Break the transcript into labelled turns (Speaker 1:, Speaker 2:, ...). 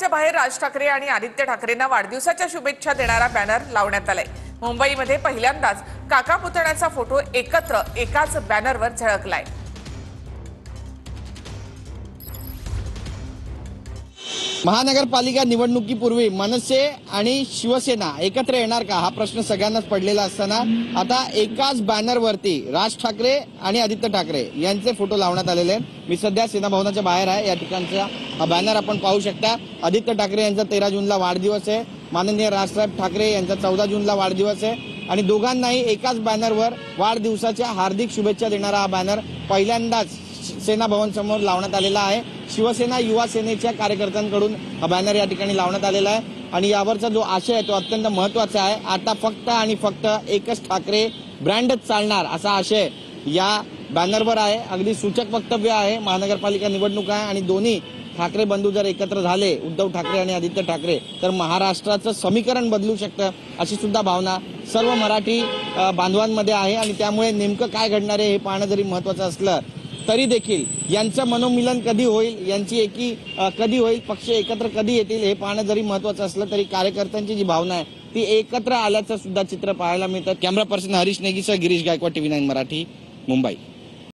Speaker 1: भवनाच्या बाहेर राज ठाकरे आणि आदित्य ठाकरेंना वाढदिवसाच्या शुभेच्छा देणारा बॅनर लावण्यात आलाय। मुंबईमध्ये पहिल्यांदाच काका पुतण्याचा फोटो एकत्र एकाच बॅनरवर झळकलाय।
Speaker 2: महानगरपालिका निवडणुकीपूर्वी मनसे आणि शिवसेना एकत्र येणार का हा प्रश्न सगळ्यांनाच पडलेला असताना आता एकाच बॅनरवरती राज ठाकरे आणि आदित्य ठाकरे यांचे फोटो लावण्यात आलेले आहेत। मी सध्या सेना भवनाच्या बाहेर आहे। या ठिकाणचा हा बॅनर आपण पाहू शकता। आदित्य ठाकरे यांचा 13 जूनला वाढदिवस आहे, माननीय राजसाहेब ठाकरे यांचा 14 जूनला वाढदिवस आहे आणि दोघांनाही एकाच बॅनरवर वाढदिवसाच्या हार्दिक शुभेच्छा देणारा हा बॅनर पहिल्यांदाच सेना भवन समोर लावण्यात आलेला आहे। शिवसेना युवा सेनेच्या कार्यकर्त्यांकडून हा बॅनर या ठिकाणी लावण्यात आलेला आहे आणि यावरचा जो आशय आहे तो अत्यंत महत्त्वाचा आहे। आता फक्त आणि फक्त एकच ठाकरे ब्रँडच चालणार असा आशय या बॅनरवर आहे। अगदी सूचक वक्तव्य आहे। महानगरपालिका निवडणूक आहे आणि दोन्ही ठाकरे बंधू जर एकत्र झाले, उद्धव ठाकरे आणि आदित्य ठाकरे, तर महाराष्ट्राचं समीकरण बदलू शकतं अशी सुद्धा भावना सर्व मराठी बांधवांमध्ये आहे आणि त्यामुळे नेमकं काय घडणार आहे हे पाहणं जरी महत्त्वाचं असलं तरी देखील यांचं मनोमिलन कधी होईल, यांची एकी कधी होईल, पक्ष एकत्र कधी येतील हे पाहणं जरी महत्त्वाचं असलं तरी कार्यकर्त्यांची जी भावना आहे ती एकत्र आल्याचं सुद्धा चित्र पाहायला मिळतं। कॅमेरा पर्सन हरीश नेगीसह गिरीश गायकवाड, TV9 मराठी, मुंबई।